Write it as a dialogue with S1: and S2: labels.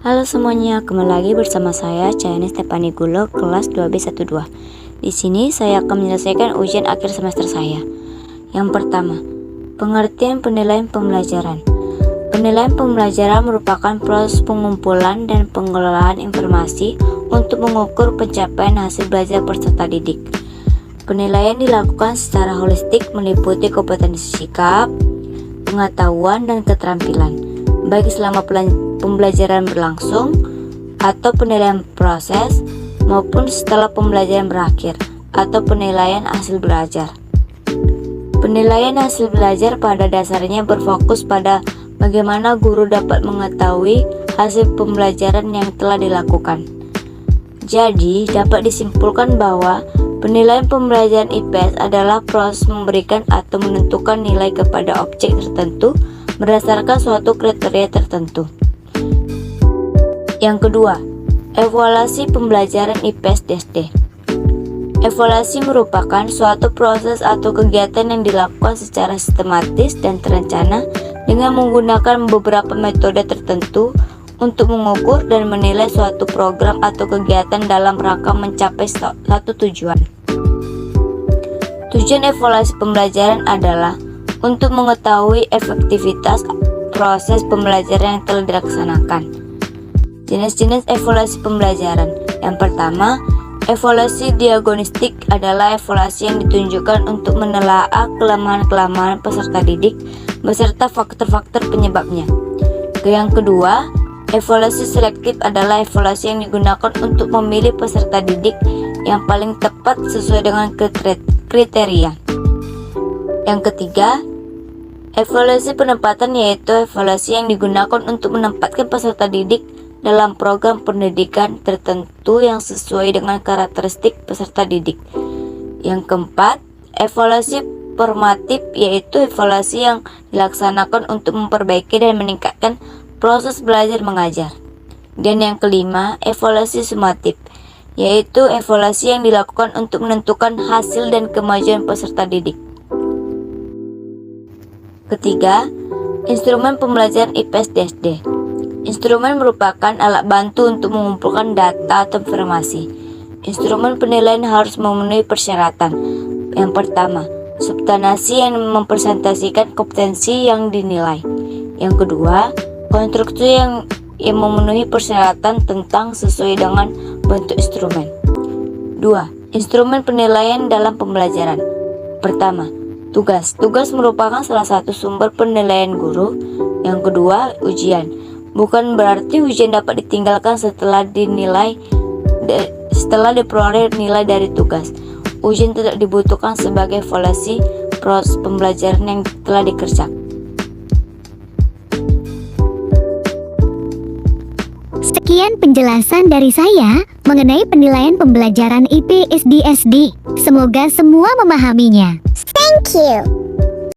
S1: Halo semuanya, kembali lagi bersama saya Chayani Stefani Gulo, kelas 2B12. Di sini saya akan menyelesaikan ujian akhir semester saya. Yang pertama, pengertian penilaian pembelajaran. Penilaian pembelajaran merupakan proses pengumpulan dan pengelolaan informasi untuk mengukur pencapaian hasil belajar peserta didik. Penilaian dilakukan secara holistik, meliputi kompetensi sikap, pengetahuan, dan keterampilan, baik selama pembelajaran berlangsung atau penilaian proses maupun setelah pembelajaran berakhir atau penilaian hasil belajar. Penilaian hasil belajar pada dasarnya berfokus pada bagaimana guru dapat mengetahui hasil pembelajaran yang telah dilakukan. Jadi, dapat disimpulkan bahwa penilaian pembelajaran IPS adalah proses memberikan atau menentukan nilai kepada objek tertentu berdasarkan suatu kriteria tertentu. Yang kedua, evaluasi pembelajaran IPS-D. Evaluasi merupakan suatu proses atau kegiatan yang dilakukan secara sistematis dan terencana dengan menggunakan beberapa metode tertentu untuk mengukur dan menilai suatu program atau kegiatan dalam rangka mencapai satu tujuan. Tujuan evaluasi pembelajaran adalah untuk mengetahui efektivitas proses pembelajaran yang telah dilaksanakan. Jenis-jenis evaluasi pembelajaran. Yang pertama, evaluasi diagnostik adalah evaluasi yang ditunjukkan untuk menelaah kelemahan-kelemahan peserta didik beserta faktor-faktor penyebabnya. Yang kedua, evaluasi selektif adalah evaluasi yang digunakan untuk memilih peserta didik yang paling tepat sesuai dengan kriteria. Yang ketiga, evaluasi penempatan yaitu evaluasi yang digunakan untuk menempatkan peserta didik dalam program pendidikan tertentu yang sesuai dengan karakteristik peserta didik. Yang keempat, evaluasi formatif yaitu evaluasi yang dilaksanakan untuk memperbaiki dan meningkatkan proses belajar mengajar. Dan yang kelima, evaluasi sumatif yaitu evaluasi yang dilakukan untuk menentukan hasil dan kemajuan peserta didik. Ketiga, instrumen pembelajaran IPS-D. Instrumen merupakan alat bantu untuk mengumpulkan data atau informasi. Instrumen penilaian harus memenuhi persyaratan. Yang pertama, substansi yang mempresentasikan kompetensi yang dinilai. Yang kedua, konstruksi yang memenuhi persyaratan tentang sesuai dengan bentuk instrumen. 2. Instrumen penilaian dalam pembelajaran. Pertama, tugas. Tugas merupakan salah satu sumber penilaian guru. Yang kedua, ujian. Bukan berarti ujian dapat ditinggalkan setelah diperoleh nilai dari tugas. Ujian tidak dibutuhkan sebagai evaluasi proses pembelajaran yang telah dikerjakan.
S2: Sekian penjelasan dari saya mengenai penilaian pembelajaran IPS-D. Semoga semua memahaminya.
S3: Thank you.